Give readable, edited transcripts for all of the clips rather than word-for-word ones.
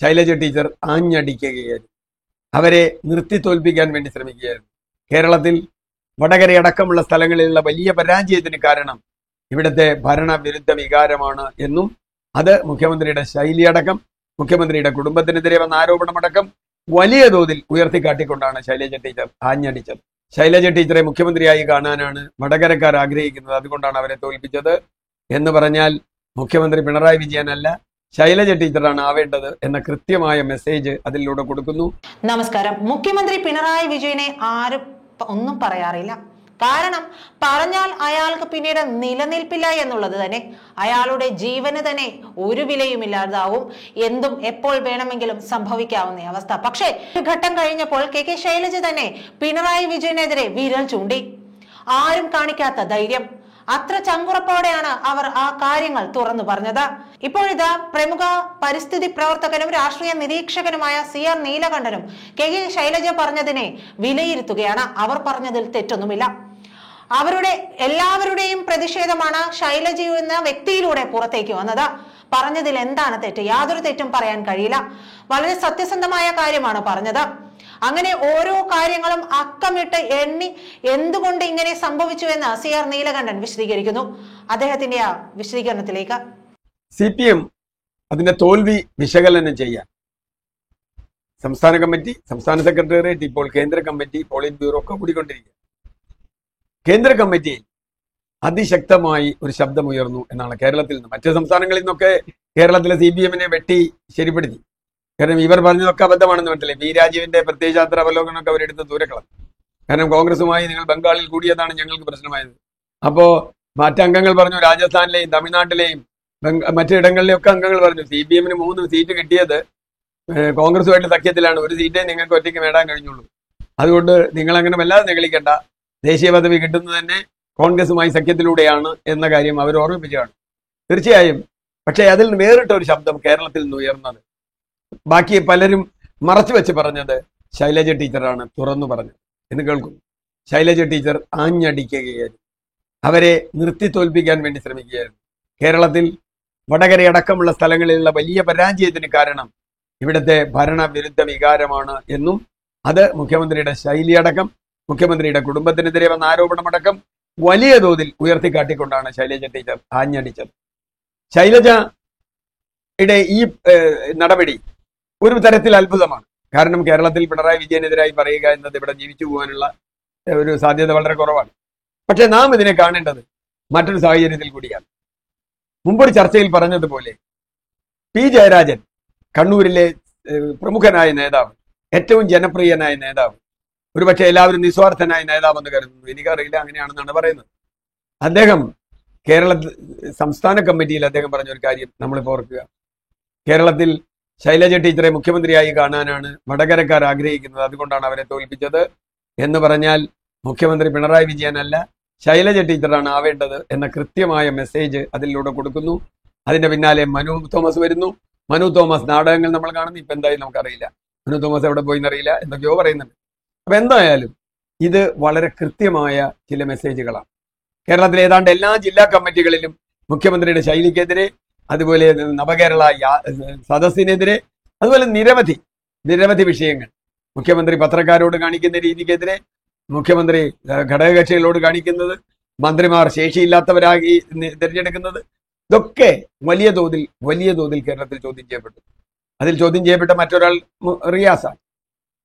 Shailaja teacher ആഞ്ഞടിക്കുകയായിരുന്നു. അവരെ നിർത്തി തോൽപ്പിക്കാൻ വേണ്ടി ശ്രമിക്കുകയായിരുന്നു. കേരളത്തിൽ വടകരയടക്കമുള്ള സ്ഥലങ്ങളിലുള്ള വലിയ പരാജയത്തിന് കാരണം ഇവിടുത്തെ ഭരണവിരുദ്ധ വികാരമാണ് എന്നും അത് മുഖ്യമന്ത്രിയുടെ ശൈലിയടക്കം മുഖ്യമന്ത്രിയുടെ കുടുംബത്തിനെതിരെ വന്ന ആരോപണമടക്കം വലിയ തോതിൽ ഉയർത്തിക്കാട്ടിക്കൊണ്ടാണ് ശൈലജ ടീച്ചർ ആഞ്ഞടിച്ചത്. ശൈലജ ടീച്ചറെ മുഖ്യമന്ത്രിയായി കാണാനാണ് വടകരക്കാർ ആഗ്രഹിക്കുന്നത്, അതുകൊണ്ടാണ് അവരെ തോൽപ്പിച്ചത് എന്ന് പറഞ്ഞാൽ മുഖ്യമന്ത്രി പിണറായി വിജയനല്ല, ശൈലജ ടീച്ചറാണ് ആവേണ്ടത് എന്ന കൃത്യമായ മെസ്സേജ് അതിലൂടെ കൊടുക്കുന്നു. നമസ്കാരം. മുഖ്യമന്ത്രി പിണറായി വിജയനെ ആരും ഒന്നും പറയാറില്ല. കാരണം പറഞ്ഞാൽ അയാൾക്ക് പിന്നീട് നിലനിൽപ്പില്ല എന്നുള്ളത് തന്നെ. അയാളുടെ ജീവന് തന്നെ ഒരു വിലയുമില്ലാതാവും. എന്തും എപ്പോൾ വേണമെങ്കിലും സംഭവിക്കാവുന്ന അവസ്ഥ. പക്ഷേ ഒരു ഘട്ടം കഴിഞ്ഞപ്പോൾ കെ ശൈലജ തന്നെ പിണറായി വിജയനെതിരെ വിരൽ ചൂണ്ടി. ആരും കാണിക്കാത്ത ധൈര്യം, അത്ര ചങ്കുറപ്പോടെയാണ് അവർ ആ കാര്യങ്ങൾ തുറന്നു പറഞ്ഞത്. ഇപ്പോഴിതാ പ്രമുഖ പരിസ്ഥിതി പ്രവർത്തകനും രാഷ്ട്രീയ നിരീക്ഷകനുമായ CR നീലകണ്ഠനും കെ ശൈലജ പറഞ്ഞതിനെ വിലയിരുത്തുകയാണ്. അവർ പറഞ്ഞതിൽ തെറ്റൊന്നുമില്ല. എല്ലാവരുടെയും പ്രതിഷേധമാണ് ശൈലജ എന്ന വ്യക്തിയിലൂടെ പുറത്തേക്ക് വന്നത്. പറഞ്ഞതിൽ എന്താണ് തെറ്റ്? യാതൊരു തെറ്റും പറയാൻ കഴിയില്ല. വളരെ സത്യസന്ധമായ കാര്യമാണ് പറഞ്ഞത്. അങ്ങനെ ഓരോ കാര്യങ്ങളും അക്കമിട്ട് എണ്ണി എന്തുകൊണ്ട് ഇങ്ങനെ സംഭവിച്ചു എന്ന് CR നീലകണ്ഠൻ വിശദീകരിക്കുന്നു. അദ്ദേഹത്തിന്റെ ആ വിശദീകരണത്തിലേക്ക്. CPM അതിന്റെ തോൽവി വിശകലനം ചെയ്യാൻ സംസ്ഥാന കമ്മിറ്റി, സംസ്ഥാന സെക്രട്ടേറിയറ്റ്, ഇപ്പോൾ കേന്ദ്ര കമ്മിറ്റി, പോളിറ്റ് ബ്യൂറോ ഒക്കെ കൂടിക്കൊണ്ടിരിക്കുക. കേന്ദ്ര കമ്മിറ്റിയിൽ അതിശക്തമായി ഒരു ശബ്ദമുയർന്നു എന്നാണ് കേരളത്തിൽ നിന്ന്. മറ്റ് സംസ്ഥാനങ്ങളിൽ നിന്നൊക്കെ കേരളത്തിലെ CPM-നെ വെട്ടി ശരിപ്പെടുത്തി. കാരണം ഇവർ പറഞ്ഞതൊക്കെ അബദ്ധമാണെന്ന് മനസ്സിലായി. പി രാജീവിന്റെ പ്രത്യയശാസ്ത്ര അവലോകനമൊക്കെ അവരെടുത്ത് ദൂരക്കളം. കാരണം കോൺഗ്രസുമായി നിങ്ങൾ ബംഗാളിൽ കൂടിയതാണ് ഞങ്ങൾക്ക് പ്രശ്നമായത്. അപ്പോ മറ്റംഗങ്ങൾ പറഞ്ഞു, രാജസ്ഥാനിലെയും തമിഴ്നാട്ടിലെയും മറ്റിടങ്ങളിലെയും ഒക്കെ അംഗങ്ങൾ പറഞ്ഞു CPM-ന് 3 സീറ്റ് കിട്ടിയത് കോൺഗ്രസുമായിട്ട് സഖ്യത്തിലാണ്. ഒരു സീറ്റേ നിങ്ങൾക്ക് ഒറ്റയ്ക്ക് നേടാൻ കഴിഞ്ഞുള്ളൂ. അതുകൊണ്ട് നിങ്ങൾ അങ്ങനെ വല്ലാതെ നിഗളിക്കേണ്ട, ദേശീയ പദവി കിട്ടുന്നത് തന്നെ കോൺഗ്രസുമായി സഖ്യത്തിലൂടെയാണ് എന്ന കാര്യം അവർ ഓർമ്മിപ്പിച്ചതാണ്. തീർച്ചയായും. പക്ഷേ അതിൽ നിന്ന് വേറിട്ട ഒരു ശബ്ദം കേരളത്തിൽ നിന്ന് ഉയർന്നത്, ബാക്കി പലരും മറച്ചു വെച്ച് പറഞ്ഞത് ശൈലജ ടീച്ചറാണ് തുറന്നു പറഞ്ഞത് എന്ന് കേൾക്കുന്നു. ശൈലജ ടീച്ചർ ആഞ്ഞടിക്കുകയായിരുന്നു. അവരെ നിർത്തി തോൽപ്പിക്കാൻ വേണ്ടി ശ്രമിക്കുകയായിരുന്നു. കേരളത്തിൽ വടകരയടക്കമുള്ള സ്ഥലങ്ങളിലുള്ള വലിയ പരാജയത്തിന് കാരണം ഇവിടുത്തെ ഭരണവിരുദ്ധ വികാരമാണ് എന്നും അത് മുഖ്യമന്ത്രിയുടെ ശൈലിയടക്കം മുഖ്യമന്ത്രിയുടെ കുടുംബത്തിനെതിരെ വന്ന ആരോപണമടക്കം വലിയ തോതിൽ ഉയർത്തിക്കാട്ടിക്കൊണ്ടാണ് ശൈലജ ടീച്ചർ ആഞ്ഞടിച്ചത്. ശൈലജയുടെ ഈ നടപടി ഒരു തരത്തിൽ അത്ഭുതമാണ്. കാരണം കേരളത്തിൽ പിണറായി വിജയനെതിരായി പറയുക എന്നത് ഇവിടെ ജീവിച്ചു പോകാനുള്ള ഒരു സാധ്യത വളരെ കുറവാണ്. പക്ഷെ നാം ഇതിനെ കാണേണ്ടത് മറ്റൊരു സാഹചര്യത്തിൽ കൂടിയാണ്. മുമ്പൊരു ചർച്ചയിൽ പറഞ്ഞതുപോലെ പി ജയരാജൻ, കണ്ണൂരിലെ പ്രമുഖനായ നേതാവ്, ഏറ്റവും ജനപ്രിയനായ നേതാവ്, ഒരുപക്ഷെ എല്ലാവരും നിസ്വാർത്ഥനായ നേതാവെന്ന് കരുതുന്നു, എനിക്കറിയില്ല, അങ്ങനെയാണെന്നാണ് പറയുന്നത്. അദ്ദേഹം സംസ്ഥാന കമ്മിറ്റിയിൽ അദ്ദേഹം പറഞ്ഞ ഒരു കാര്യം നമ്മളിപ്പോൾ ഓർക്കുക. കേരളത്തിൽ ശൈലജ ടീച്ചറെ മുഖ്യമന്ത്രിയായി കാണാനാണ് വടകരക്കാർ ആഗ്രഹിക്കുന്നത്, അതുകൊണ്ടാണ് അവരെ തോൽപ്പിച്ചത് എന്ന് പറഞ്ഞാൽ മുഖ്യമന്ത്രി പിണറായി വിജയനല്ല, ശൈലജ ടീച്ചറാണ് ആവേണ്ടത് എന്ന കൃത്യമായ മെസ്സേജ് അതിലൂടെ കൊടുക്കുന്നു. അതിന്റെ പിന്നാലെ മനു തോമസ് വരുന്നു. മനു തോമസ് നാടകങ്ങൾ നമ്മൾ കാണുന്നു. ഇപ്പൊ എന്തായാലും നമുക്കറിയില്ല, മനു തോമസ് എവിടെ പോയി എന്നറിയില്ല, എന്തൊക്കെയോ പറയുന്നുണ്ട്. അപ്പൊ എന്തായാലും ഇത് വളരെ കൃത്യമായ ചില മെസ്സേജുകളാണ്. കേരളത്തിലെ ഏതാണ്ട് എല്ലാ ജില്ലാ കമ്മിറ്റികളിലും മുഖ്യമന്ത്രിയുടെ ശൈലിക്കെതിരെ, അതുപോലെ നവകേരള സദസ്സിനെതിരെ, അതുപോലെ നിരവധി വിഷയങ്ങൾ, മുഖ്യമന്ത്രി പത്രക്കാരോട് കാണിക്കുന്ന രീതിക്കെതിരെ, മുഖ്യമന്ത്രി ഘടകകക്ഷികളോട് കാണിക്കുന്നത്, മന്ത്രിമാർ ശേഷിയില്ലാത്തവരായി തിരഞ്ഞെടുക്കുന്നത്, ഇതൊക്കെ വലിയ തോതിൽ കേരളത്തിൽ ചോദ്യം ചെയ്യപ്പെട്ടു. അതിൽ ചോദ്യം ചെയ്യപ്പെട്ട മറ്റൊരാൾ റിയാസാണ്.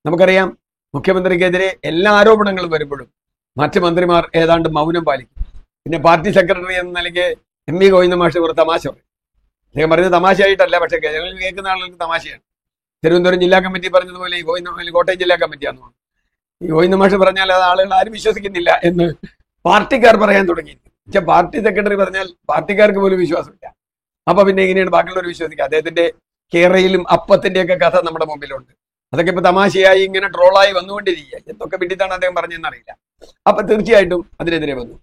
നമുക്കറിയാം, മുഖ്യമന്ത്രിക്കെതിരെ എല്ലാ ആരോപണങ്ങളും വരുമ്പോഴും മറ്റ് മന്ത്രിമാർ ഏതാണ്ട് മൗനം പാലിക്കും. പിന്നെ പാർട്ടി സെക്രട്ടറി എന്ന നിലയ്ക്ക് MV ഗോവിന്ദ മാഷ് ഒരു തമാശ പറയും. അദ്ദേഹം പറഞ്ഞത് തമാശയായിട്ടല്ല, പക്ഷെ ജനങ്ങൾ കേൾക്കുന്ന ആളുകൾക്ക് തമാശയാണ്. തിരുവനന്തപുരം ജില്ലാ കമ്മിറ്റി പറഞ്ഞതുപോലെ ഈ കോട്ടയം ജില്ലാ കമ്മിറ്റിയാണെന്ന് പറഞ്ഞു. ഈ ഗോവിന്ദ മാഷ് പറഞ്ഞാൽ അത് ആളുകൾ ആരും വിശ്വസിക്കുന്നില്ല എന്ന് പാർട്ടിക്കാർ പറയാൻ തുടങ്ങി. പക്ഷെ പാർട്ടി സെക്രട്ടറി പറഞ്ഞാൽ പാർട്ടിക്കാർക്ക് പോലും വിശ്വാസമില്ല. അപ്പൊ പിന്നെ എങ്ങനെയാണ് ബാക്കിയുള്ളവർ വിശ്വസിക്കുക? അദ്ദേഹത്തിന്റെ കേരളയിലും അപ്പത്തിന്റെ ഒക്കെ കഥ നമ്മുടെ മുമ്പിലുണ്ട്. അതൊക്കെ ഇപ്പൊ തമാശയായി ഇങ്ങനെ ട്രോളായി വന്നുകൊണ്ടിരിക്കുക. എന്തൊക്കെ വിട്ടിട്ടാണ് അദ്ദേഹം പറഞ്ഞതെന്നറിയില്ല. അപ്പൊ തീർച്ചയായിട്ടും അതിനെതിരെ വന്നു.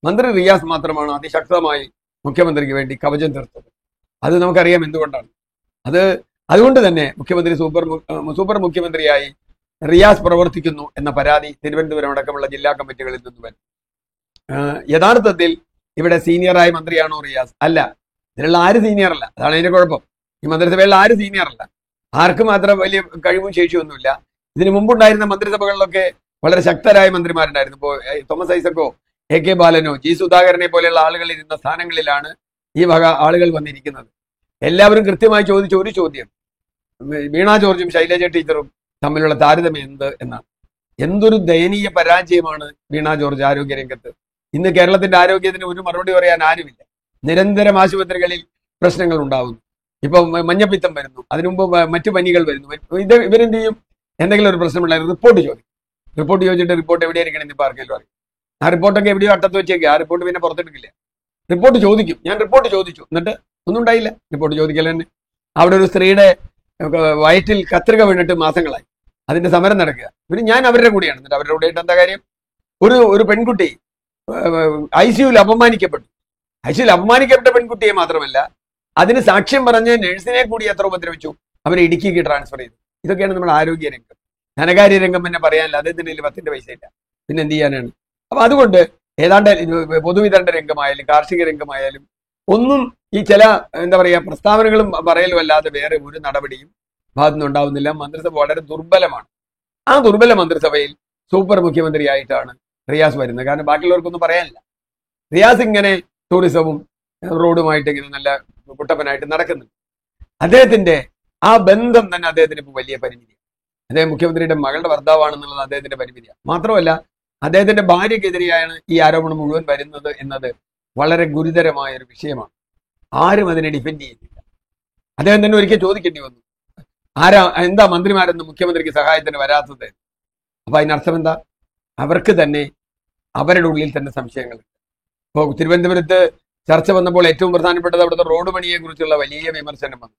മന്ത്രി റിയാസ് മാത്രമാണ് അതിശക്തമായി മുഖ്യമന്ത്രിക്ക് വേണ്ടി കവചം തീർത്തത്. അത് നമുക്കറിയാം എന്തുകൊണ്ടാണ്. അതുകൊണ്ട് തന്നെ മുഖ്യമന്ത്രി സൂപ്പർ മുഖ്യമന്ത്രിയായി റിയാസ് പ്രവർത്തിക്കുന്നു എന്ന പരാതി തിരുവനന്തപുരം അടക്കമുള്ള ജില്ലാ കമ്മിറ്റികളിൽ നിന്ന് വരും. യഥാർത്ഥത്തിൽ ഇവിടെ സീനിയറായ മന്ത്രിയാണോ റിയാസ്? അല്ല. ഇതിലുള്ള ആര് സീനിയർ അല്ല. അതാണ് അതിന്റെ കുഴപ്പം. ഈ മന്ത്രിസഭയിൽ ആരും സീനിയർ അല്ല, ആർക്കും മാത്രം വലിയ കഴിവും ശേഷിയൊന്നുമില്ല. ഇതിനു മുമ്പുണ്ടായിരുന്ന മന്ത്രിസഭകളിലൊക്കെ വളരെ ശക്തരായ മന്ത്രിമാരുണ്ടായിരുന്നു. ഇപ്പോൾ തോമസ് ഐസക്കോ, AK ബാലനോ, G സുധാകരനെ പോലെയുള്ള ആളുകൾ ഇരുന്ന സ്ഥാനങ്ങളിലാണ് ഈ വക ആളുകൾ വന്നിരിക്കുന്നത്. എല്ലാവരും കൃത്യമായി ചോദിച്ച ഒരു ചോദ്യം, വീണ ജോർജും ശൈലജ ടീച്ചറും തമ്മിലുള്ള താരതമ്യം എന്ത് എന്നാണ്. എന്തൊരു ദയനീയ പരാജയമാണ് വീണ ജോർജ് ആരോഗ്യരംഗത്ത്. ഇന്ന് കേരളത്തിന്റെ ആരോഗ്യത്തിന് ഒരു മറുപടി പറയാൻ ആരുമില്ല. നിരന്തരം ആശുപത്രികളിൽ പ്രശ്നങ്ങൾ ഉണ്ടാവുന്നു. ഇപ്പൊ മഞ്ഞപ്പിത്തം വരുന്നു, അതിനു മുമ്പ് മറ്റു പനികൾ വരുന്നു. ഇവരെന്ത് ചെയ്യും? എന്തെങ്കിലും ഒരു പ്രശ്നമുണ്ടായിരുന്നു റിപ്പോർട്ട് ചോദിക്കും. റിപ്പോർട്ട് ചോദിച്ചിട്ട് റിപ്പോർട്ട് എവിടെയായിരിക്കണം ഇപ്പൊ ആർക്കെങ്കിലും അറിയും. ആ റിപ്പോർട്ടൊക്കെ എവിടെയോ അട്ടത്ത് വെച്ചേക്കുക, ആ റിപ്പോർട്ട് പിന്നെ പുറത്തെടുക്കില്ല. റിപ്പോർട്ട് ചോദിക്കും, ഞാൻ റിപ്പോർട്ട് ചോദിച്ചു, എന്നിട്ട് ഒന്നും ഉണ്ടായില്ല. റിപ്പോർട്ട് ചോദിക്കൽ തന്നെ. അവിടെ ഒരു സ്ത്രീയുടെ വയറ്റിൽ കത്രിക വീണിട്ട് മാസങ്ങളായി, അതിന്റെ സമരം നടക്കുക. പിന്നെ ഞാൻ അവരുടെ കൂടെയാണ്. എന്നിട്ട് അവരുടെ കൂടെ എന്താ കാര്യം? ഒരു പെൺകുട്ടി ICUവിൽ അപമാനിക്കപ്പെട്ടു. ICUവിൽ അപമാനിക്കപ്പെട്ട പെൺകുട്ടിയെ മാത്രമല്ല, അതിന് സാക്ഷ്യം പറഞ്ഞ് നഴ്സിനെ കൂടി എത്ര ഉപദ്രവിച്ചു. അവരെ ഇടുക്കിക്ക് ട്രാൻസ്ഫർ ചെയ്തു. ഇതൊക്കെയാണ് നമ്മുടെ ആരോഗ്യ രംഗം. ധനകാര്യ രംഗം പിന്നെ പറയാനില്ല, അദ്ദേഹത്തിന്റെ കയ്യിൽ 10 പൈസ ഇല്ല, പിന്നെ എന്ത് ചെയ്യാനാണ്? അപ്പൊ അതുകൊണ്ട് ഏതാണ്ട് പൊതുവിതരണ രംഗമായാലും കാർഷിക രംഗമായാലും ഒന്നും ഈ ചില എന്താ പറയാ പ്രസ്താവനകളും പറയലും അല്ലാതെ വേറെ ഒരു നടപടിയും ഭാഗത്തുനിന്ന് ഉണ്ടാവുന്നില്ല. മന്ത്രിസഭ വളരെ ദുർബലമാണ്. ആ ദുർബല മന്ത്രിസഭയിൽ സൂപ്പർ മുഖ്യമന്ത്രിയായിട്ടാണ് റിയാസ് വരുന്നത്. കാരണം ബാക്കിയുള്ളവർക്കൊന്നും പറയാനില്ല. റിയാസ് ഇങ്ങനെ ടൂറിസവും റോഡുമായിട്ട് ഇങ്ങനെ നല്ല കുട്ടപ്പനായിട്ട് നടക്കുന്നുണ്ട്. അദ്ദേഹത്തിന്റെ ആ ബന്ധം തന്നെ അദ്ദേഹത്തിന് ഇപ്പോൾ വലിയ പരിമിതിയാണ്. അദ്ദേഹം മുഖ്യമന്ത്രിയുടെ മകളുടെ ഭർത്താവാണെന്നുള്ളത് അദ്ദേഹത്തിന്റെ പരിമിതിയാണ്. മാത്രമല്ല, അദ്ദേഹത്തിന്റെ ഭാര്യക്കെതിരെയാണ് ഈ ആരോപണം മുഴുവൻ വരുന്നത് എന്നത് വളരെ ഗുരുതരമായ ഒരു വിഷയമാണ്. ആരും അതിനെ ഡിഫെൻഡ് ചെയ്യുന്നില്ല. അദ്ദേഹം തന്നെ ഒരിക്കൽ ചോദിക്കേണ്ടി വന്നു, എന്താ മന്ത്രിമാരൊന്നും മുഖ്യമന്ത്രിക്ക് സഹായത്തിന് വരാത്തത്? അപ്പൊ അതിനർത്ഥം എന്താ? അവർക്ക് തന്നെ അവരുടെ ഉള്ളിൽ തന്നെ സംശയങ്ങളുണ്ട്. ഇപ്പോൾ തിരുവനന്തപുരത്ത് ചർച്ച വന്നപ്പോൾ ഏറ്റവും പ്രധാനപ്പെട്ടത് അവിടുത്തെ റോഡ് പണിയെ കുറിച്ചുള്ള വലിയ വിമർശനം വന്നു.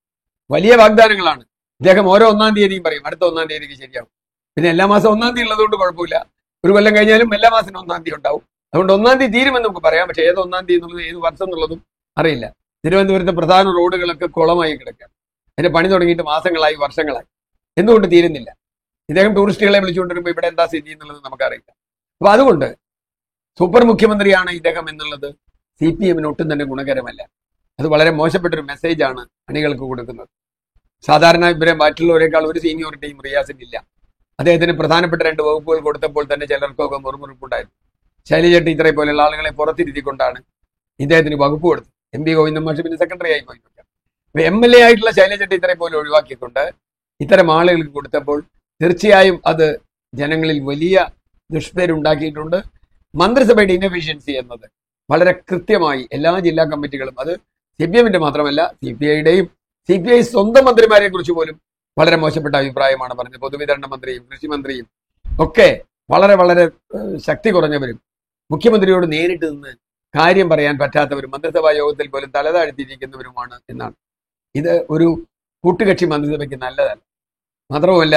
വലിയ വാഗ്ദാനങ്ങളാണ്. ഇദ്ദേഹം ഓരോ 1-ാം തീയതിയും പറയും അടുത്ത 1-ാം തീയതിക്ക് ശരിയാവും. പിന്നെ എല്ലാ മാസം 1-ാം തീയതി ഉള്ളതുകൊണ്ട് കുഴപ്പമില്ല. ഒരു കൊല്ലം കഴിഞ്ഞാലും എല്ലാ മാസവും 1-ാം തീയതി ഉണ്ടാവും. അതുകൊണ്ട് 1-ാം തീയതി തീരുമെന്ന് നമുക്ക് പറയാം. പക്ഷേ ഏത് 1-ാം തീയതി എന്നുള്ളത് ഏത് വർഷം എന്നുള്ളതും അറിയില്ല. തിരുവനന്തപുരത്തെ പ്രധാന റോഡുകളൊക്കെ കുളമായി കിടക്കാം. അതിന്റെ പണി തുടങ്ങിയിട്ട് മാസങ്ങളായി, വർഷങ്ങളായി. എന്തുകൊണ്ട് തീരുന്നില്ല? ഇദ്ദേഹം ടൂറിസ്റ്റുകളെ വിളിച്ചുകൊണ്ടിരുമ്പോൾ ഇവിടെ എന്താ സ്ഥിതി എന്നുള്ളത് നമുക്കറിയില്ല. അപ്പൊ അതുകൊണ്ട് സൂപ്പർ മുഖ്യമന്ത്രിയാണ് ഇദ്ദേഹം എന്നുള്ളത് CPM-ന് ഒട്ടും തന്നെ ഗുണകരമല്ല. അത് വളരെ മോശപ്പെട്ടൊരു മെസ്സേജാണ് അണികൾക്ക് കൊടുക്കുന്നത്. സാധാരണ ഇവരെ മറ്റുള്ളവരെക്കാൾ ഒരു സീനിയോറിറ്റിയും റിയാസിന് ഇല്ല. അദ്ദേഹത്തിന് പ്രധാനപ്പെട്ട 2 വകുപ്പുകൾ കൊടുത്തപ്പോൾ തന്നെ ചിലർക്കൊക്കെ മുറുമുറുപ്പുണ്ടായിരുന്നു. ശൈലജ ടീച്ചറെ പോലെയുള്ള ആളുകളെ പുറത്തിരുത്തിക്കൊണ്ടാണ് ഇദ്ദേഹത്തിന് വകുപ്പ് കൊടുത്തത്. MP ഗോവിന്ദൻ മാഷ് പിന്നെ സെക്രട്ടറി ആയി പോയിട്ടുണ്ട്. MLA ആയിട്ടുള്ള ശൈലജ ടീച്ചറെ പോലെ ഒഴിവാക്കിക്കൊണ്ട് ഇത്തരം ആളുകൾക്ക് കൊടുത്തപ്പോൾ തീർച്ചയായും അത് ജനങ്ങളിൽ വലിയ ദുഷ്പേരുണ്ടാക്കിയിട്ടുണ്ട്. മന്ത്രിസഭയുടെ ഇൻഎഫിഷ്യൻസി എന്നത് വളരെ കൃത്യമായി എല്ലാ ജില്ലാ കമ്മിറ്റികളും, അത് CPM-ന്റെ മാത്രമല്ല CPI-യുടെയും CPI സ്വന്തം മന്ത്രിമാരെ കുറിച്ച് പോലും വളരെ മോശപ്പെട്ട അഭിപ്രായമാണ് പറഞ്ഞത്. പൊതുവിതരണ മന്ത്രിയും കൃഷി മന്ത്രിയും ഒക്കെ വളരെ വളരെ ശക്തി കുറഞ്ഞവരും മുഖ്യമന്ത്രിയോട് നേരിട്ട് നിന്ന് കാര്യം പറയാൻ പറ്റാത്തവരും മന്ത്രിസഭാ യോഗത്തിൽ പോലും തലതാഴ്ത്തിയിരിക്കുന്നവരുമാണ് എന്നാണ്. ഇത് ഒരു കൂട്ടുകക്ഷി മന്ത്രിസഭയ്ക്ക് നല്ലതല്ല. മാത്രവുമല്ല